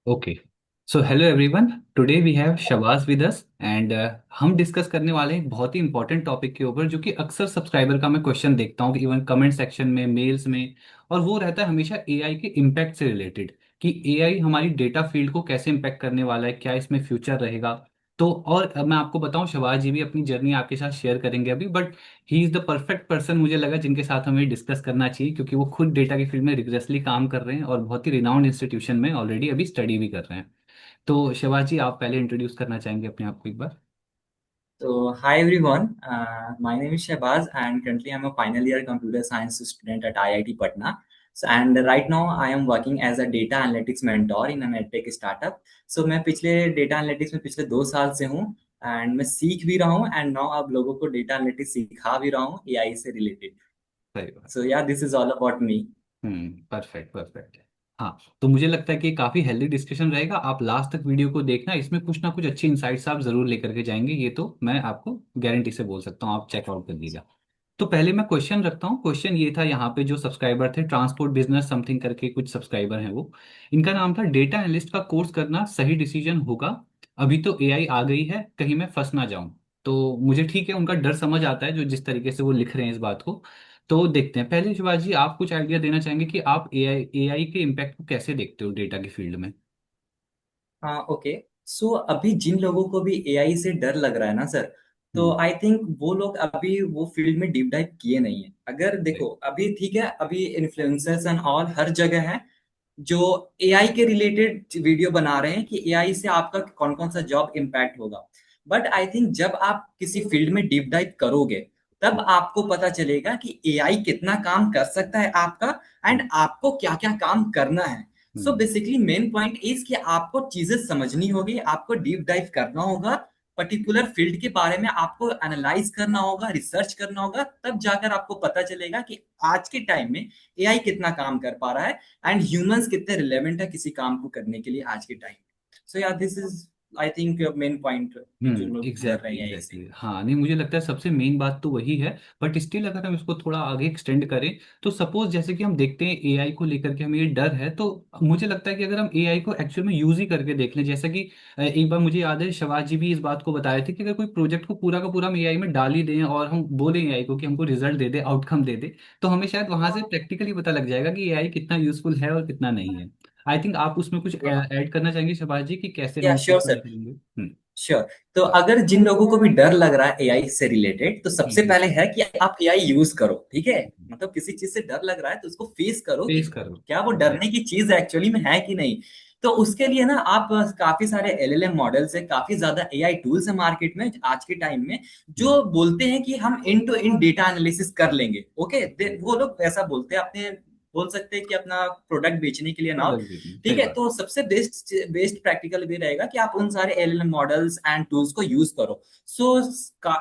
Okay. So hello everyone, today we have Shahbaz with us and हम discuss करने वाले हैं एक बहुत ही इंपॉर्टेंट टॉपिक के ऊपर, जो कि अक्सर सब्सक्राइबर का मैं क्वेश्चन देखता हूँ इवन कमेंट सेक्शन में, मेल्स में। और वो रहता है हमेशा एआई के इम्पैक्ट से रिलेटेड, कि एआई हमारी डेटा फील्ड को कैसे इम्पैक्ट करने वाला है, क्या इसमें फ्यूचर रहेगा। तो और मैं आपको बताऊं, शबाज जी भी अपनी जर्नी आपके साथ शेयर करेंगे अभी, but he is the perfect person मुझे लगा जिनके साथ हमें डिस्कस करना चाहिए, क्योंकि वो खुद डेटा की फील्ड में रिगरसली काम कर रहे हैं और बहुत ही रिनाउंड इंस्टीट्यूशन में ऑलरेडी अभी स्टडी भी कर रहे हैं। तो शिवाजी जी, आप पहले इंट्रोड्यूस करना चाहेंगे अपने आप को एक बार? So, hi everyone. My name is Shahbaz, and currently I'm a final year computer science student at IIT Patna. And right now I am working as a data analytics mentor in an edtech startup. So मैं पिछले data analytics में पिछले 2 साल से हूँ and मैं सीख भी रहा हूँ and now अब लोगों को data analytics सिखा भी रहा हूँ AI से related. सही बात। So yeah, this is all about me. Perfect perfect. हाँ, तो मुझे लगता है कि काफ़ी हेल्दी डिस्कशन रहेगा। आप लास्ट तक वीडियो को देखना, इसमें कुछ ना कुछ अच्छी इंसाइट्स आप जरूर लेकर के जाएंगे, ये तो मैं आपको गारंटी से बोल सकता हूँ। आप चेकआउट कर लीजिएगा। तो पहले मैं क्वेश्चन रखता हूँ। क्वेश्चन ये था, यहाँ पे जो सब्सक्राइबर थे, ट्रांसपोर्ट बिजनेस समथिंग करके कुछ सब्सक्राइबर हैं वो, इनका नाम था, डेटा एनालिस्ट का कोर्स करना सही डिसीजन होगा? अभी तो एआई आ गई है, कहीं मैं फंस ना जाऊं। तो मुझे ठीक है, उनका डर समझ आता है जो जिस तरीके से वो लिख रहे हैं इस बात को। तो देखते हैं। पहले शिवाजी, आप कुछ आइडिया देना चाहेंगे कि आप एआई के इम्पैक्ट को कैसे देखते हो डेटा की फील्ड में? हाँ ओके। सो अभी जिन लोगों को भी एआई से डर लग रहा है ना सर, तो हम्म। आई थिंक वो लोग अभी वो फील्ड में डीप डाइव किए नहीं है। अगर देखो right। अभी ठीक है, अभी इन्फ्लुएंसर्स एंड ऑल हर जगह है जो एआई के रिलेटेड वीडियो बना रहे हैं कि एआई से आपका कौन कौन सा जॉब इम्पैक्ट होगा। बट आई थिंक जब आप किसी फील्ड में डीप डाइव करोगे तब आपको पता चलेगा कि एआई कितना काम कर सकता है आपका, हम्म। एंड आपको क्या क्या काम करना है। सो हम्म। बेसिकली मेन पॉइंट इज कि आपको चीजें समझनी होगी, आपको डीप डाइव करना होगा, पर्टिकुलर फील्ड के बारे में आपको एनालाइज करना होगा, रिसर्च करना होगा, तब जाकर आपको पता चलेगा कि आज के टाइम में एआई कितना काम कर पा रहा है एंड ह्यूमंस कितने रिलेवेंट है किसी काम को करने के लिए आज के टाइम में। सो या this is I think main point जो लोग डर रहे एग्जैक्टली हैं इससे। एग्जैक्टली। हाँ, नहीं, मुझे लगता है सबसे मेन बात तो वही है। बट स्टिल अगर हम इसको थोड़ा आगे एक्सटेंड करें, तो सपोज जैसे कि हम देखते हैं एआई को लेकर के हमें ये डर है, तो मुझे लगता है कि अगर हम एआई को एक्चुअल में यूज ही करके देख लें, जैसा कि एक बार मुझे याद है शिवाजी जी भी इस बात को बताए थे कि अगर कोई प्रोजेक्ट को पूरा का पूरा हम एआई में डाल ही दें और हम बोलें एआई को कि हमको रिजल्ट दे दे, आउटकम दे दे, तो हमें शायद वहां से प्रैक्टिकली पता लग जाएगा कि एआई कितना यूजफुल है और कितना नहीं है। आई थिंक आप उसमें कुछ ऐड करना चाहेंगे शिवाजी जी, कि कैसे या हम इसको श्योर ट्राई सर, करेंगे? श्योर। तो अगर जिन लोगों को भी डर लग रहा है एआई से रिलेटेड, तो सबसे हम्म। पहले है कि आप एआई यूज करो, ठीक है। मतलब किसी चीज से डर लग रहा है तो उसको फेस करो कि फेस करो। क्या वो डरने की चीज एक्चुअली में है कि नहीं। तो उसके लिए ना आप काफी सारे एलएलएम मॉडल्स है, काफी ज्यादा एआई टूल्स है मार्केट में आज के टाइम में, हम्म। जो बोलते हैं कि हम इन टू इन डेटा एनालिसिस कर लेंगे। ओके, वो लोग ऐसा बोलते हैं, अपने बोल सकते हैं कि अपना प्रोडक्ट बेचने के लिए ना। प्रोडक्ट बिजनेस, ठीक सही है, बात। तो सबसे बेस्ट बेस्ट प्रैक्टिकल वे रहेगा कि आप उन सारे एलएलएम मॉडल्स एंड टूल्स को यूज करो। सो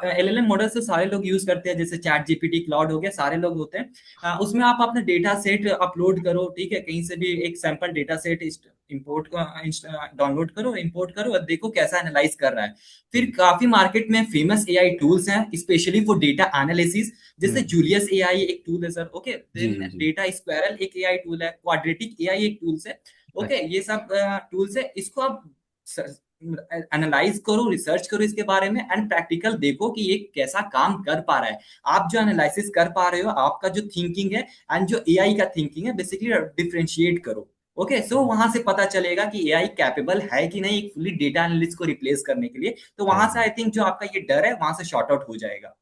एलएलएम मॉडल्स तो सारे लोग यूज करते हैं, जैसे चैट जीपीटी, क्लाउड हो गया, सारे लोग होते हैं। उसमें आप अपना डेटा सेट अपलोड करो, ठीक है, कहीं से भी एक sample data set import download करो, इंपोर्ट करो और देखो कैसा एनालाइज कर रहा है। फिर हम्म। काफी मार्केट में फेमस एआई टूल्स हैं स्पेशली फॉर डेटा एनालिसिस, जैसे हम्म। जूलियस एआई एक टूल है सर। ओके, जी देन जी जी। डेटा स्क्वायरल एक एआई टूल है, क्वाड्रेटिक एआई एक टूल्स है। ओके, अच्छा। ये सब टूल्स है, इसको आप एनालाइज करो, रिसर्च करो इसके बारे में एंड प्रैक्टिकल देखो कि ये कैसा काम कर पा रहा है। आप जो एनालिसिस कर पा रहे हो, आपका जो थिंकिंग है एंड जो एआई का थिंकिंग है, बेसिकली डिफरेंशिएट करो। ओके, सो वहां से पता चलेगा कि एआई कैपेबल है कि नहीं एक फुली डेटा एनालिस्ट को रिप्लेस करने के लिए। तो वहां से सही आई थिंक जो आपका ये डर है वहां से शॉर्ट आउट हो जाएगा।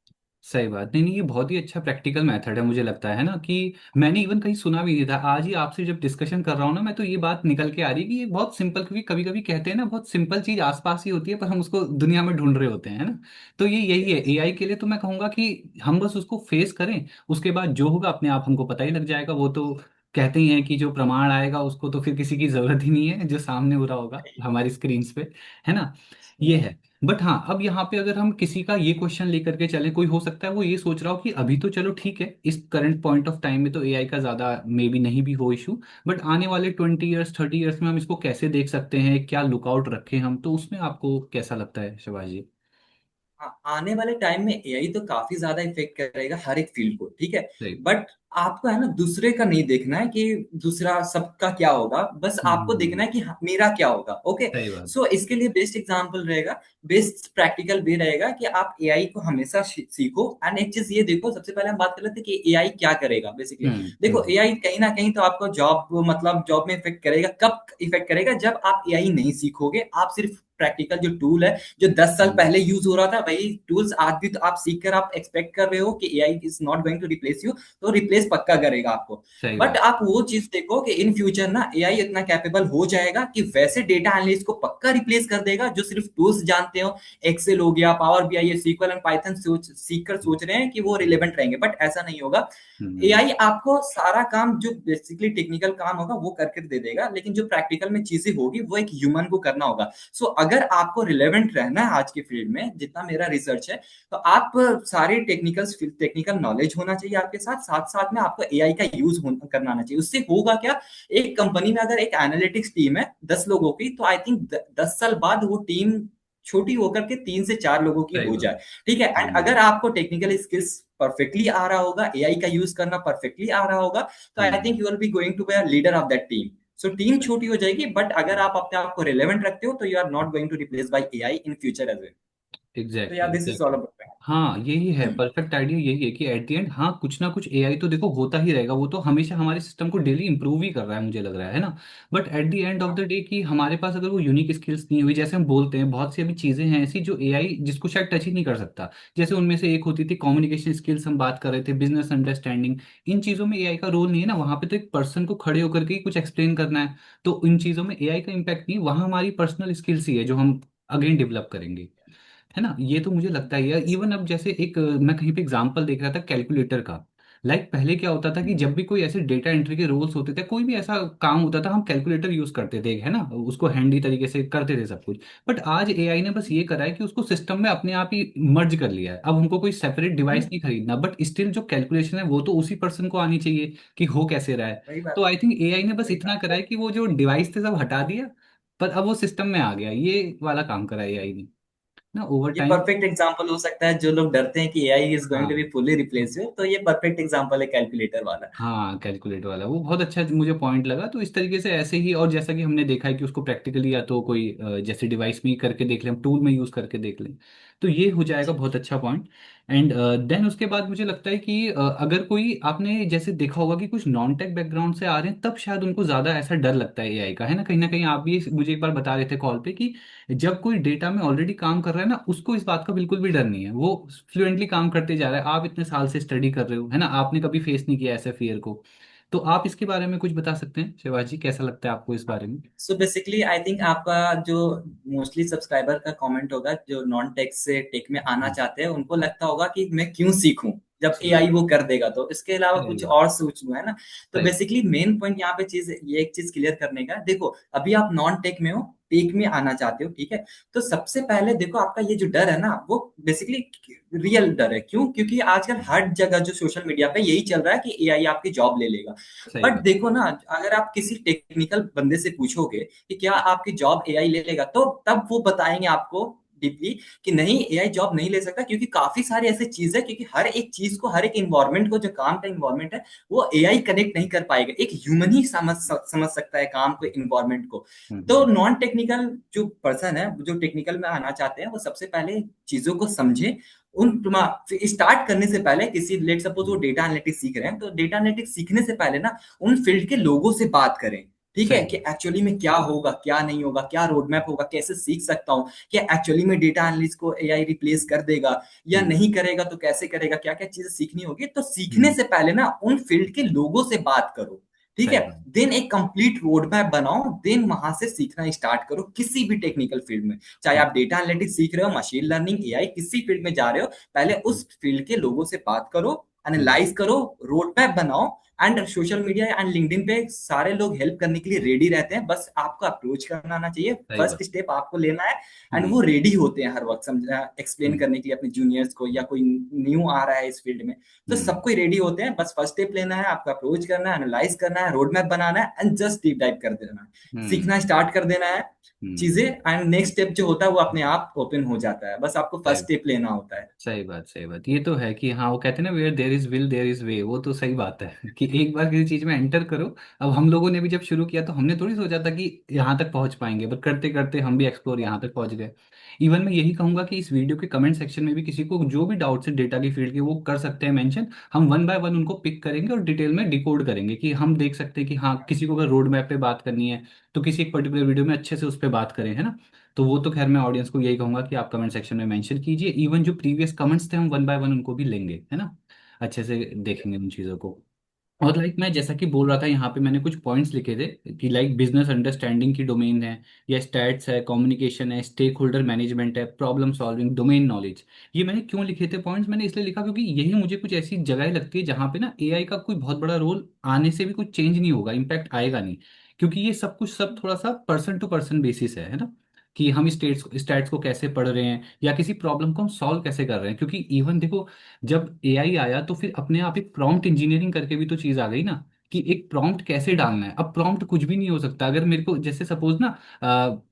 सही बात। नहीं नहीं, ये बहुत ही अच्छा प्रैक्टिकल मेथड है, मुझे लगता है ना, कि मैंने इवन कहीं सुना भी नहीं था। आज ही आपसे जब डिस्कशन कर रहा हूँ ना मैं, तो ये बात निकल के आ रही है कि ये बहुत सिंपल, क्योंकि कभी कभी कहते हैं ना, बहुत सिंपल चीज आसपास ही होती है पर हम उसको दुनिया में ढूंढ रहे होते हैं, है ना। तो ये यही है एआई के लिए। तो मैं कहूंगा कि हम बस उसको फेस करें, उसके बाद जो होगा अपने आप हमको पता ही लग जाएगा। वो तो कहते ही हैं कि जो प्रमाण आएगा उसको तो फिर किसी की जरूरत ही नहीं है, जो सामने हो रहा होगा हमारी स्क्रीन पे, है ना। ये है। बट हाँ, अब यहाँ पे अगर हम किसी का ये क्वेश्चन लेकर के चलें, कोई हो सकता है वो ये सोच रहा हो कि अभी तो चलो ठीक है, इस करंट पॉइंट ऑफ टाइम में तो एआई का ज़्यादा मे बी नहीं भी हो इशू, बट आने वाले 20 ईयर्स 30 ईयर्स में हम इसको कैसे देख सकते हैं, क्या लुकआउट रखें हम, तो उसमें आपको कैसा लगता है शिवाजी? आने वाले टाइम में एआई तो काफी ज्यादा इफेक्ट करेगा हर एक फील्ड को, ठीक है। सही। बट आपको है ना दूसरे का नहीं देखना है कि दूसरा सबका क्या होगा, बस आपको देखना है कि मेरा क्या होगा, ओके। सही बात। सो इसके लिए बेस्ट एग्जांपल रहेगा, बेस्ट प्रैक्टिकल वे रहेगा कि आप एआई को हमेशा सीखो। एंड एक चीज ये देखो, सबसे पहले हम बात कर लेते हैं कि एआई क्या करेगा बेसिकली। देखो हम्म। एआई कहीं ना कहीं तो आपको जॉब, मतलब जॉब में इफेक्ट करेगा। कब इफेक्ट करेगा? जब आप एआई नहीं सीखोगे, आप सिर्फ प्रैक्टिकल जो टूल है जो 10 साल हम्म। पहले यूज हो रहा था, वही टूल्स आज भी तो आप सीख कर आप एक्सपेक्ट कर रहे हो कि AI is not going to replace you, तो रिप्लेस पक्का करेगा आपको। सही बट बात। आप वो चीज देखो कि इन फ्यूचर ना एआई इतना कैपेबल हो जाएगा कि वैसे डेटा एनालिस्ट को पक्का रिप्लेस कर देगा जो सिर्फ टूल्स जानते हो। एक्सेल हो गया, power BI, sequel and Python सीख कर सोच रहे हैं कि वो रिलेवेंट रहेंगे, बट ऐसा नहीं होगा। हम्म। एआई आपको सारा काम जो बेसिकली टेक्निकल काम होगा वो करके दे देगा, लेकिन जो प्रैक्टिकल में चीजें होगी वो एक ह्यूमन को करना होगा। सो अगर आपको रिलेवेंट रहना है आज के फील्ड में, जितना मेरा रिसर्च है, तो आप सारे टेक्निकल नॉलेज होना चाहिए आपके साथ, साथ साथ में आपको एआई का यूज करना आना चाहिए। उससे होगा क्या, एक कंपनी में अगर एक एनालिटिक्स टीम है 10 लोगों की, तो आई थिंक 10 साल बाद वो टीम छोटी होकर के 3 से 4 लोगों की सही हो बात। जाए, ठीक है। एंड हम्म। अगर आपको टेक्निकल स्किल्स परफेक्टली आ रहा होगा, एआई का यूज करना परफेक्टली आ रहा होगा, तो I hmm. Think you will be going to be a leader of that team. So team छोटी हो जाएगी, बट अगर आप अपने आप को रिलेवेंट रखते हो, तो you are not going to replace by AI in future as well. तो एग्जैक्टली यार this is all exactly. About. हाँ यही है, परफेक्ट आइडिया यही है कि एट द एंड हाँ कुछ ना कुछ एआई तो देखो होता ही रहेगा, वो तो हमेशा हमारे सिस्टम को डेली इंप्रूव ही कर रहा है मुझे लग रहा है ना। But at the end of the day कि हमारे पास अगर वो यूनिक स्किल्स नहीं हुई, जैसे हम बोलते हैं बहुत सी अभी चीजें हैं ऐसी जो एआई जिसको शायद टच ही नहीं कर सकता। जैसे उनमें से एक होती थी कम्युनिकेशन स्किल्स, हम बात कर रहे थे बिजनेस अंडरस्टैंडिंग। इन चीजों में एआई का रोल नहीं है ना, वहां पे तो एक पर्सन को खड़े होकर के ही कुछ एक्सप्लेन करना है। तो इन चीजों में एआई का इम्पैक्ट नहीं, वहाँ हमारी पर्सनल स्किल्स ही है जो हम अगेन डेवलप करेंगे, है ना। ये तो मुझे लगता ही है। इवन अब जैसे एक मैं कहीं पे एग्जांपल देख रहा था कैलकुलेटर का। पहले क्या होता था कि जब भी कोई ऐसे डेटा एंट्री के रोल्स होते थे, कोई भी ऐसा काम होता था, हम कैलकुलेटर यूज करते थे, है ना, उसको हैंडी तरीके से करते थे सब कुछ। बट आज एआई ने बस ये करा है कि उसको सिस्टम में अपने आप ही मर्ज कर लिया है। अब हमको कोई सेपरेट डिवाइस नहीं खरीदना, बट स्टिल जो कैलकुलेशन है वो तो उसी पर्सन को आनी चाहिए कि हो कैसे रहा है। वही तो बात, आई थिंक एआई ने बस वही इतना बात। करा है कि वो जो डिवाइस थे सब हटा दिया, पर अब वो सिस्टम में आ गया, ये वाला काम करा है एआई ने ना ओवर ये टाइम। परफेक्ट एग्जांपल हो सकता है, जो लोग डरते हैं कि AI is going to be हाँ फुली रिप्लेस, तो ये परफेक्ट एग्जांपल है कैलकुलेटर वाला। हाँ, कैलकुलेट वाला वो बहुत अच्छा मुझे पॉइंट लगा। तो इस तरीके से ऐसे ही, और जैसा कि हमने देखा है कि उसको प्रैक्टिकली या तो कोई जैसे डिवाइस में ही करके देख लें, टूल में यूज़ करके देख लें, तो ये हो जाएगा बहुत अच्छा पॉइंट। एंड देन उसके बाद मुझे लगता है कि अगर कोई आपने जैसे देखा होगा कि कुछ नॉन टेक बैकग्राउंड से आ रहे हैं, तब शायद उनको ज़्यादा ऐसा डर लगता है एआई का, है ना। कहीं आप भी मुझे एक बार बता रहे थे कॉल पे कि जब कोई डेटा में ऑलरेडी काम कर रहा है ना, उसको इस बात का बिल्कुल भी डर नहीं है, वो फ्लुएंटली काम करते जा रहा है। आप इतने साल से स्टडी कर रहे हो, है ना, आपने कभी फेस नहीं किया ऐसे फियर को। तो आप इसके बारे में कुछ बता सकते हैं शिवाजी, कैसा लगता है आपको इस बारे में। सो बेसिकली आई थिंक आपका जो मोस्टली सब्सक्राइबर का कमेंट होगा, जो नॉन टेक से टेक में आना हम्म। चाहते हैं, उनको लगता होगा कि मैं क्यों सीखूं जब सही एआई बात। वो कर देगा, तो इसके अलावा सही कुछ बात। और सोच लूं, है ना। तो सही बात। बेसिकली मेन पॉइंट यहाँ पे चीज ये एक चीज क्लियर करने का, देखो अभी आप नॉन टेक में हो, टेक में आना चाहते हो, ठीक है। तो सबसे पहले देखो आपका ये जो डर है ना, वो बेसिकली रियल डर है। क्यों? क्योंकि आजकल हर जगह जो सोशल मीडिया पे यही चल रहा है कि एआई आपकी जॉब ले लेगा। सही बट बात। देखो ना, अगर आप किसी टेक्निकल बंदे से पूछोगे कि क्या आपकी जॉब एआई ले लेगा, तो तब वो बताएंगे आपको डीपली कि नहीं, एआई जॉब नहीं ले सकता, क्योंकि काफी सारी ऐसी चीज है, क्योंकि हर एक चीज को, हर एक इन्वायरमेंट को, जो काम का इन्वायरमेंट है, वो एआई कनेक्ट नहीं कर पाएगा। एक ह्यूमन ही समझ सकता है काम को, इन्वायरमेंट को। तो हम्म। नॉन टेक्निकल जो पर्सन है, जो टेक्निकल में आना चाहते हैं, वो सबसे पहले चीजों को समझे। उन स्टार्ट करने से पहले, किसी लेट सपोज वो हम्म। डेटा एनालिटिक्स सीख रहे हैं, तो डेटा एनालिटिक्स सीखने से पहले ना उन फील्ड के लोगों से बात करें, ठीक है, सही कि बात। एक्चुअली में क्या होगा, क्या नहीं होगा, क्या रोड मैप होगा, कैसे सीख सकता हूँ, क्या एक्चुअली में डेटा एनालिस्ट को एआई रिप्लेस कर देगा या हम्म। नहीं करेगा, तो कैसे करेगा, क्या क्या चीजें सीखनी होगी। तो सीखने हम्म। से पहले ना उन फील्ड के लोगों से बात करो, ठीक है। सही बात। देन एक कंप्लीट रोड मैप बनाओ, देन वहां से सीखना स्टार्ट करो, किसी भी टेक्निकल फील्ड में। चाहे हम्म। आप डेटा एनालिटिक्स सीख रहे हो, मशीन लर्निंग, एआई, किसी फील्ड में जा रहे हो, पहले हम्म। उस फील्ड के लोगों से बात करो, हम्म। एनालाइज करो, रोड मैप बनाओ। And social media and LinkedIn पे सारे लोग हेल्प करने के लिए रेडी रहते हैं, बस आपको अप्रोच करना आना चाहिए, सही बात। फर्स्ट स्टेप आपको लेना है। एंड हम्म। वो रेडी होते हैं हर वक्त समझ एक्सप्लेन हम्म। करने के लिए अपने जूनियर्स को, या कोई न्यू आ रहा है इस फील्ड में, तो हम्म। सब कोई रेडी होते हैं। बस फर्स्ट स्टेप लेना है, आपका अप्रोच करना है, एनालाइज करना है, रोड मैप बनाना है, एंड जस्ट डीप डाइव कर देना है, हम्म। सीखना स्टार्ट कर देना है हम्म। चीजें। एंड नेक्स्ट स्टेप जो होता है वो अपने आप ओपन हो जाता है, बस आपको फर्स्ट सही। स्टेप लेना होता है। सही बात, सही बात। ये तो है कि हाँ, वो कहते हैं ना, where there is will there is way. वो तो सही बात है कि एक बार किसी चीज में एंटर करो। अब हम लोगों ने भी जब शुरू किया तो हमने थोड़ी सोचा था कि यहाँ तक पहुंच पाएंगे, बट करते करते हम भी एक्सप्लोर यहाँ तक पहुंच गए। इवन मैं यही कहूंगा कि इस वीडियो के कमेंट सेक्शन में भी किसी को जो भी डाउट्स है डेटा की फील्ड के, वो कर सकते हैं मेंशन। हम वन बाय वन उनको पिक करेंगे और डिटेल में डिकोड करेंगे कि हम देख सकते हैं कि हाँ, किसी को अगर रोड मैप पे बात करनी है तो किसी एक पर्टिकुलर वीडियो में अच्छे से उस पर बात करें, है ना। तो वो तो खैर मैं ऑडियंस को यही कहूंगा कि आप कमेंट सेक्शन में मेंशन कीजिए। इवन जो प्रीवियस कमेंट्स थे हम वन बाय वन उनको भी लेंगे, है ना। अच्छे से देखेंगे उन चीज़ों को। और लाइक मैं जैसा कि बोल रहा था, यहाँ पे मैंने कुछ पॉइंट्स लिखे थे कि लाइक बिजनेस अंडरस्टैंडिंग की डोमेन है, या स्टैट्स है, कम्युनिकेशन है, स्टेक होल्डर मैनेजमेंट है, प्रॉब्लम सॉल्विंग, डोमेन नॉलेज। ये मैंने क्यों लिखे थे पॉइंट्स, मैंने इसलिए लिखा क्योंकि यही मुझे कुछ ऐसी जगह लगती है जहाँ पे ना एआई का कोई बहुत बड़ा रोल आने से भी कुछ चेंज नहीं होगा, इम्पैक्ट आएगा नहीं। क्योंकि ये सब कुछ सब थोड़ा सा पर्सन टू पर्सन बेसिस है ना। कि हम स्टैट्स को कैसे पढ़ रहे हैं, या किसी प्रॉब्लम को हम सॉल्व कैसे कर रहे हैं। क्योंकि इवन देखो, जब एआई आया तो फिर अपने आप एक प्रॉम्प्ट इंजीनियरिंग करके भी तो चीज आ गई ना, कि एक प्रॉम्प्ट कैसे डालना है। अब प्रॉम्प्ट कुछ भी नहीं हो सकता। अगर मेरे को जैसे सपोज ना,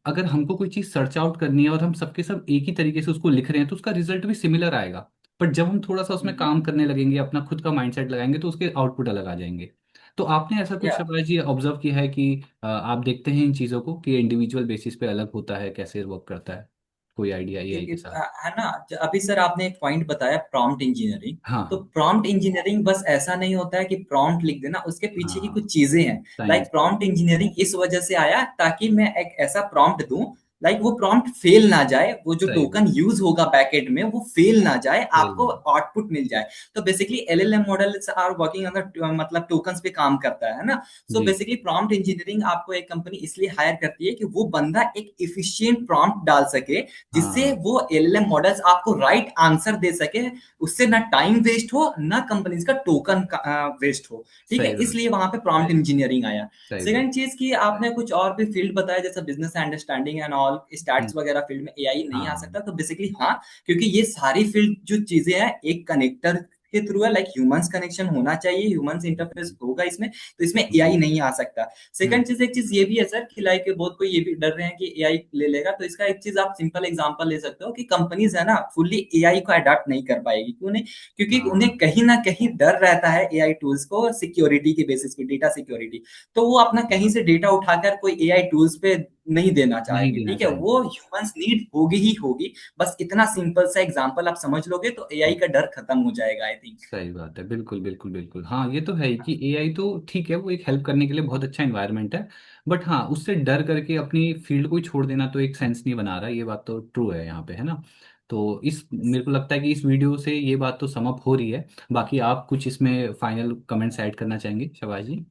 अगर हमको कोई चीज सर्च आउट करनी है और हम सबके सब एक ही तरीके से उसको लिख रहे हैं तो उसका रिजल्ट भी सिमिलर आएगा। पर जब हम थोड़ा सा उसमें काम करने लगेंगे, अपना खुद का माइंडसेट लगाएंगे, तो उसके आउटपुट अलग आ जाएंगे। तो आपने ऐसा कुछ या शिवाजी जी ऑब्जर्व किया है कि आप देखते हैं इन चीज़ों को कि इंडिविजुअल बेसिस पे अलग होता है, कैसे वर्क करता है, कोई आइडिया एआई के साथ? है ना, अभी सर आपने एक पॉइंट बताया प्रॉम्प्ट इंजीनियरिंग। तो हाँ। प्रॉम्प्ट इंजीनियरिंग बस ऐसा नहीं होता है कि प्रॉम्प्ट लिख देना, उसके पीछे की हाँ। कुछ चीजें हैं। Like science. प्रॉम्प्ट इंजीनियरिंग इस वजह से आया ताकि मैं एक ऐसा प्रॉम्प्ट दूं, लाइक वो प्रॉम्प्ट फेल ना जाए, वो जो सही टोकन यूज होगा बैकएंड में वो फेल ना जाए, आपको बात। आउटपुट मिल जाए। तो basically LLM models are working on the मतलब टोकन्स पे काम करता है ना। सो जी। बेसिकली प्रॉम्प्ट इंजीनियरिंग आपको एक कंपनी इसलिए हायर करती है कि वो बंदा एक इफिशिएंट प्रॉम्प्ट डाल सके, जिससे हाँ। वो एलएलएम मॉडल्स आपको राइट आंसर दे सके, उससे ना टाइम वेस्ट हो ना कंपनीज का टोकन वेस्ट हो। ठीक है, सही बात। इसलिए वहां पे प्रॉम्प्ट सही। इंजीनियरिंग आया। सही बात। सेकंड चीज की आपने कुछ और भी फील्ड बताया जैसे business understanding and all hmm. Stats वगैरह फील्ड में एआई नहीं आ हाँ। सकता, तो बेसिकली हाँ, क्योंकि ये सारी फील्ड जो चीजें हैं एक कनेक्टर के थ्रू है, लाइक ह्यूमंस कनेक्शन होना चाहिए, ह्यूमंस इंटरफेस होगा इसमें, तो इसमें एआई हम्म। नहीं आ सकता। हम्म। सेकंड चीज, एक चीज ये भी है सर कि लाइक बहुत कोई ये भी डर रहे हैं कि एआई ले लेगा, तो इसका एक चीज आप सिंपल एग्जांपल ले सकते हो कि कंपनीज है ना फुल्ली एआई को अडॉप्ट नहीं कर पाएगी। क्यों नहीं? क्योंकि हाँ। उन्हें कहीं ना कहीं डर रहता है एआई टूल्स को सिक्योरिटी के बेसिस पे, डेटा सिक्योरिटी। तो वो अपना कहीं से डेटा उठाकर कोई एआई टूल्स पे नहीं देना नहीं चाहेंगे, देना ठीक है, चाहिए। वो ह्यूमंस नीड होगी ही होगी। बस इतना सिंपल सा एग्जांपल आप समझ लोगे तो एआई का डर खत्म हो जाएगा, आई थिंक। सही बात है, बिल्कुल बिल्कुल बिल्कुल। हाँ, ये तो है ही कि एआई तो ठीक है, वो एक हेल्प करने के लिए बहुत अच्छा इन्वायरमेंट है। बट हाँ, उससे डर करके अपनी फील्ड को ही छोड़ देना तो एक सेंस नहीं बना रहा। ये बात तो ट्रू है यहाँ पे, है ना। तो इस मेरे को लगता है कि इस वीडियो से ये बात तो समअप हो रही है। बाकी आप कुछ इसमें फाइनल कमेंट्स ऐड करना चाहेंगे शिवाजी जी,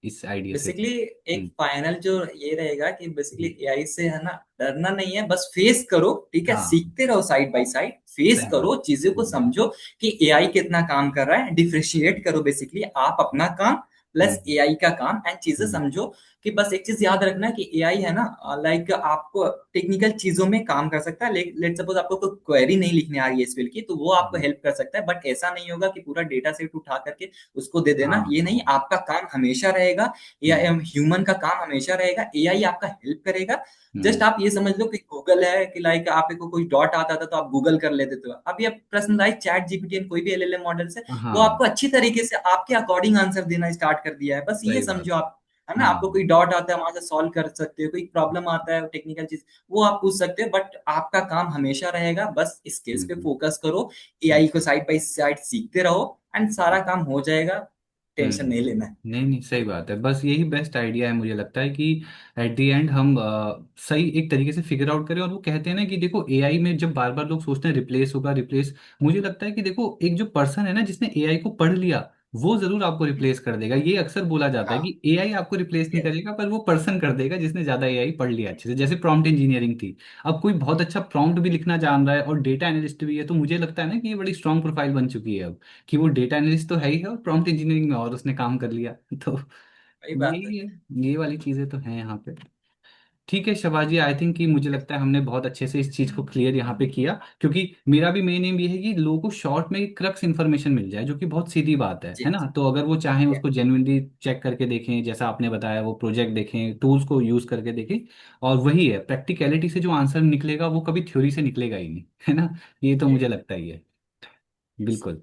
इस आइडिया से? बेसिकली एक हम्म। फाइनल जो ये रहेगा कि बेसिकली हम्म। एआई से है ना डरना नहीं है, बस फेस करो, ठीक है, हाँ। सीखते रहो साइड बाय साइड, फेस सही बात। करो, चीजों को हम्म। समझो कि एआई कितना काम कर रहा है, डिफरेशिएट करो बेसिकली आप अपना काम प्लस हम्म। एआई का काम, एंड चीजें हम्म। समझो कि बस एक चीज याद रखना कि एआई है ना, लाइक आपको टेक्निकल चीजों में काम कर सकता है। लेट सपोज आपको कोई क्वेरी नहीं लिखने आ रही है स्पेल की, तो वो आपको हम्म। हेल्प कर सकता है, बट ऐसा नहीं होगा कि पूरा डेटा सेट उठा करके उसको दे देना, हाँ। ये नहीं, आपका काम हमेशा रहेगा, या हम्म। ह्यूमन का काम हमेशा रहेगा, एआई आपका हेल्प करेगा। जस्ट हम्म। आप ये समझ लो कि गूगल है कि लाइक आपको कोई डॉट आता था तो आप गूगल कर लेते थे, अभी आप पर्सनलाइज चैट जीपीटी कोई भी एलएलएम मॉडल से, वो हाँ। आपको अच्छी तरीके से आपके अकॉर्डिंग आंसर देना स्टार्ट कर दिया है, बस ये सही बात। समझो आप। है ना, आपको कोई हाँ। डॉट आता है वहां से सॉल्व कर सकते हो, कोई प्रॉब्लम आता है टेक्निकल चीज, वो आप पूछ सकते हो, बट आपका काम हमेशा रहेगा, बस स्किल्स पे हम्म। फोकस करो, हम्म। एआई को साइड बाय साइड सीखते रहो, एंड सारा काम हो जाएगा, टेंशन नहीं हम्म। लेना है। नहीं नहीं, सही बात है। बस यही बेस्ट आइडिया है मुझे लगता है कि एट द एंड हम सही एक तरीके से फिगर आउट करें। और वो कहते हैं ना कि देखो, एआई में जब बार बार लोग सोचते हैं रिप्लेस होगा, रिप्लेस, मुझे लगता है कि देखो, एक जो पर्सन है ना जिसने एआई को पढ़ लिया, वो जरूर आपको रिप्लेस कर देगा। ये अक्सर बोला जाता है हाँ। कि एआई आपको रिप्लेस नहीं यस। करेगा, पर वो पर्सन कर देगा जिसने ज्यादा एआई पढ़ लिया अच्छे से। जैसे प्रॉम्प्ट इंजीनियरिंग थी, अब कोई बहुत अच्छा प्रॉम्प्ट भी लिखना जान रहा है और डेटा एनालिस्ट भी है, तो मुझे लगता है ना कि ये बड़ी स्ट्रांग प्रोफाइल बन चुकी है अब, कि वो डेटा एनालिस्ट तो है ही है और प्रॉम्प्ट इंजीनियरिंग में और उसने काम कर लिया तो वही बात है। यही है। ये वाली चीजें तो हैं यहाँ पे। ठीक है शिवाजी, आई थिंक कि मुझे लगता है हमने बहुत अच्छे से इस चीज़ को क्लियर यहाँ पे किया, क्योंकि मेरा भी मेन एम ये है कि लोगों को शॉर्ट में क्रक्स इन्फॉर्मेशन मिल जाए, जो कि बहुत सीधी बात जी है जी। ना। तो अगर वो चाहें yes, उसको जेन्युइनली चेक करके देखें, जैसा आपने बताया वो प्रोजेक्ट देखें, टूल्स को यूज़ करके देखें, और वही है प्रैक्टिकलिटी से जो आंसर निकलेगा वो कभी थ्योरी से निकलेगा ही नहीं, है ना। ये तो मुझे लगता ही है। yes. बिल्कुल।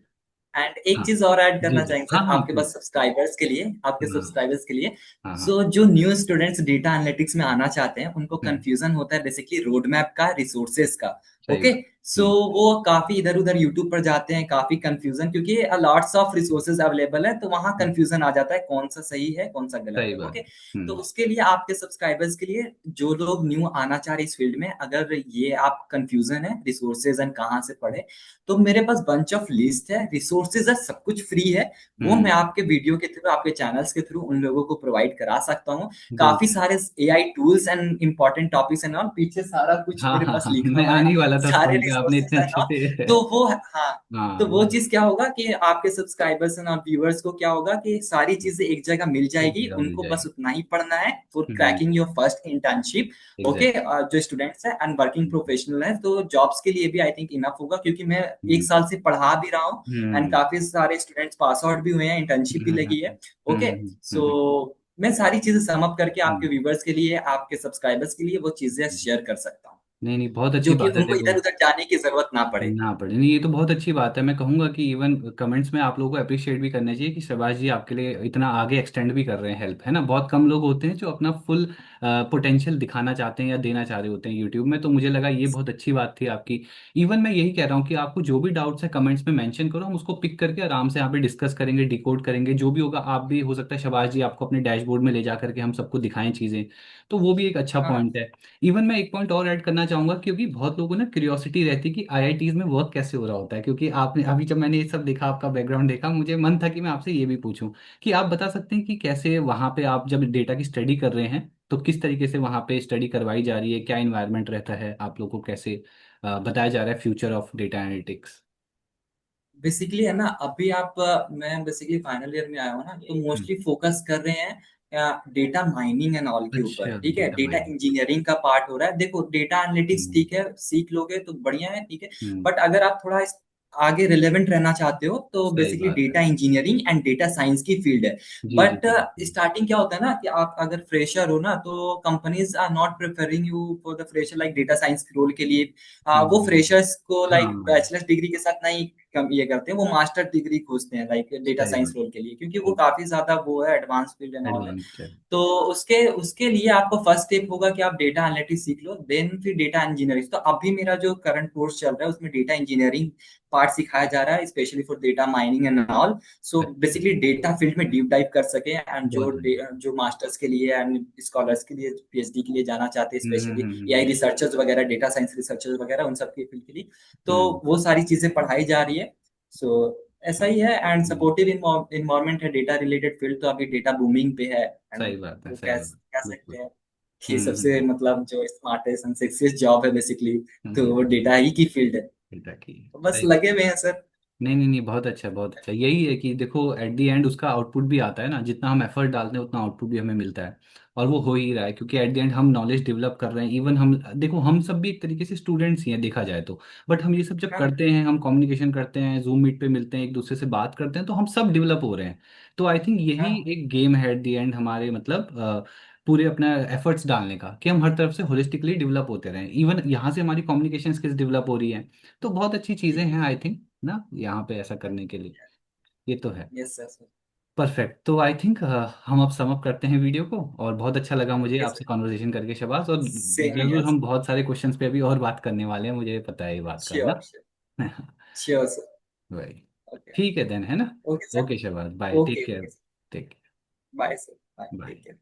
एंड एक हाँ चीज और ऐड जी करना जी, चाहेंगे हाँ सर, हाँ आपके प्लीज। पास सब्सक्राइबर्स के लिए, आपके हाँ सब्सक्राइबर्स के लिए। हाँ हाँ। सो जो न्यू स्टूडेंट्स डेटा एनालिटिक्स में आना चाहते हैं उनको हम्म, कंफ्यूजन होता है बेसिकली रोड मैप का, रिसोर्सेज का। सही ओके। बात। सो वो काफी इधर उधर यूट्यूब पर जाते हैं, काफी कंफ्यूजन, क्योंकि लॉट्स ऑफ रिसोर्सेज अवेलेबल है, तो वहां हम्म, कंफ्यूजन आ जाता है कौन सा सही है कौन सा गलत सही है। बात। ओके। तो हम्म उसके लिए आपके सब्सक्राइबर्स के लिए, जो लोग न्यू आना चाह रहे इस फील्ड में, अगर ये आप कंफ्यूजन है रिसोर्सेज एंड कहाँ से पढ़े, तो मेरे पास बंच ऑफ लिस्ट है, रिसोर्सेज है, सब कुछ फ्री है। वो मैं हम्म। आपके वीडियो के थ्रू, आपके चैनल्स के थ्रू उन लोगों को प्रोवाइड करा सकता हूँ। काफी बिल्कुल। सारे AI tools and important topics and all, पीछे सारा कुछ हाँ मेरे हाँ पास हाँ, लिखा मैं हुआ आने है, ही वाला था उस सारे पॉइंट पे, आपने रिसोर्सेज इतने एंड अच्छे ऑल। से तो वो, हाँ, तो हाँ वो चीज क्या होगा कि आपके सब्सक्राइबर्स एंड व्यूअर्स को क्या होगा कि सारी चीजें एक जगह मिल एक जाएगी, जगह मिल उनको बस जाएगी। उतना ही पढ़ना है for hmm. Cracking your first internship. Okay. Exact. जो स्टूडेंट्स हैं एंड वर्किंग प्रोफेशनल है, तो जॉब्स के लिए भी आई थिंक इनफ होगा, क्योंकि मैं एक हम्म साल से पढ़ा भी रहा हूँ एंड हम्म काफी सारे स्टूडेंट्स पास आउट भी हुए हैं, इंटर्नशिप भी लगी है। ओके। सो हम्म। मैं सारी चीजें सम अप करके आपके हम्म, व्यूवर्स के लिए, आपके सब्सक्राइबर्स के लिए वो चीजें शेयर कर सकता हूँ, नहीं नहीं, बहुत अच्छी जो कि बात है उनको देखो। इधर उधर जाने की जरूरत ना पड़े। ना पड़े नहीं, ये तो बहुत अच्छी बात है। मैं कहूंगा कि इवन कमेंट्स में आप लोगों को अप्रिशिएट भी करना चाहिए कि शहबाज जी आपके लिए इतना आगे एक्सटेंड भी कर रहे हैं हेल्प, है ना। बहुत कम लोग होते हैं जो अपना फुल पोटेंशियल दिखाना चाहते हैं या देना चाह रहे होते हैं यूट्यूब में, तो मुझे लगा ये बहुत अच्छी बात थी आपकी। इवन मैं यही कह रहा हूँ कि आपको जो भी डाउट्स है कमेंट्स में मेंशन करो, हम उसको पिक करके आराम से यहाँ पे डिस्कस करेंगे, डिकोड करेंगे, जो भी होगा। आप भी हो सकता है शहबाज जी आपको अपने डैशबोर्ड में ले जा करके हम सबको दिखाएं चीजें, तो वो भी एक अच्छा हाँ पॉइंट है। इवन मैं एक पॉइंट और ऐड करना चाहूंगा, क्योंकि बहुत लोगों को ना क्यूरियोसिटी रहती है कि आईआईटीज में वर्क कैसे हो रहा होता है, क्योंकि आपने अभी जब मैंने ये सब देखा, आपका बैकग्राउंड देखा, मुझे मन था कि मैं आपसे ये भी पूछूं कि आप बता सकते हैं कि कैसे वहाँ पे आप जब डेटा की स्टडी कर रहे हैं तो किस तरीके से वहाँ पे स्टडी करवाई जा रही है, क्या इन्वायरमेंट रहता है, आप लोग को कैसे बताया जा रहा है future of data analytics. Basically है ना, अभी आप मैं बेसिकली फाइनल ईयर में आया हूँ ना, तो मोस्टली फोकस कर रहे हैं डेटा माइनिंग एंड ऑल के ऊपर। अच्छा, ठीक है, डेटा डेटा माइनिंग। इंजीनियरिंग का पार्ट हो रहा है। देखो डेटा एनालिटिक्स हम्म ठीक है, सीख लोगे तो बढ़िया है, ठीक है। हम्म, बट अगर आप थोड़ा आगे रिलेवेंट रहना चाहते हो, तो सही बेसिकली बात है। Data engineering and data science की फील्ड है। जी जी बट जी। स्टार्टिंग क्या होता है ना, कि आप अगर फ्रेशर हो ना, तो companies are not preferring you for the fresher like data science role के लिए। वो फ्रेशर्स को लाइक हाँ, बैचलर्स डिग्री के साथ नहीं कम ये करते हैं, वो मास्टर डिग्री खोजते हैं लाइक डेटा सही साइंस बात। रोल के लिए, क्योंकि वो काफी ज्यादा वो है, एडवांस फील्ड एंड ऑल है। एडवांस्ड है। तो उसके उसके लिए आपको फर्स्ट स्टेप होगा कि आप डेटा एनालिटिक्स सीख लो, देन फिर डेटा इंजीनियरिंग। तो अभी मेरा जो करंट कोर्स चल रहा है उसमें डेटा इंजीनियरिंग पार्ट सिखाया जा रहा है, specially for data mining and all. So अच्छा, बेसिकली डेटा फील्ड में डीप डाइव कर सके, एंड बहुत बढ़िया। जो मास्टर्स के लिए एंड स्कॉलर्स के लिए, पीएचडी के लिए जाना चाहते हैं, स्पेशली एआई हम्म। रिसर्चर्स वगैरह, डेटा साइंस रिसर्चर्स वगैरह, उन सब के फील्ड के लिए, तो हम्म वो सारी चीजें पढ़ाई जा रही है। सो ऐसा ही है, एंड हम्म, सपोर्टिव इन्वायरमेंट है डेटा रिलेटेड फील्ड, तो अभी डेटा बूमिंग पे है। एंड सही बात है, वो सही बात। कह सकते बिल्कुल। हैं कि सबसे हम्म। मतलब जो स्मार्टेस्ट एंड सेक्सीस्ट जॉब है बेसिकली, तो वो हम्म, डेटा ही की फील्ड है। बेटा की। तो बस सही। लगे हुए हैं सर। नहीं नहीं नहीं, बहुत अच्छा बहुत अच्छा। यही है कि देखो एट द एंड उसका आउटपुट भी आता है ना, जितना हम एफर्ट डालते हैं उतना आउटपुट भी हमें मिलता है। और वो हो ही रहा है, क्योंकि एट द एंड हम नॉलेज डेवलप कर रहे हैं। इवन हम देखो, हम सब भी एक तरीके से स्टूडेंट्स ही हैं देखा जाए तो। बट हम ये सब जब हाँ। करते हैं, हम कम्युनिकेशन करते हैं, जूम मीट पे मिलते हैं, एक दूसरे से बात करते हैं, तो हम सब डेवलप हो रहे हैं। तो आई थिंक यही हाँ। एक गेम है एट द एंड हमारे, मतलब पूरे अपना एफर्ट्स डालने का, कि हम हर तरफ से होलिस्टिकली डेवलप होते रहें। इवन यहाँ से हमारी कम्युनिकेशन स्किल्स डेवलप हो रही हैं। तो बहुत अच्छी चीज़ें जी। हैं आई थिंक ना, यहाँ पे ऐसा करने के लिए। ये तो है। Yes sir. परफेक्ट। तो आई थिंक हम अब सम अप करते हैं वीडियो को, और बहुत अच्छा लगा मुझे ओके आपसे सर। कॉन्वर्जेशन करके शबाज। और सेम जरूर यस। हम बहुत सारे क्वेश्चंस पे अभी और बात करने वाले हैं, मुझे पता है ये बात का, है श्योर श्योर। ना। Sure sir. वही। ओके। ठीक है देन, है ना। Okay sir. Okay Shahbaz, bye, take okay care. Okay. Take. Bye sir, bye, take bye. Care.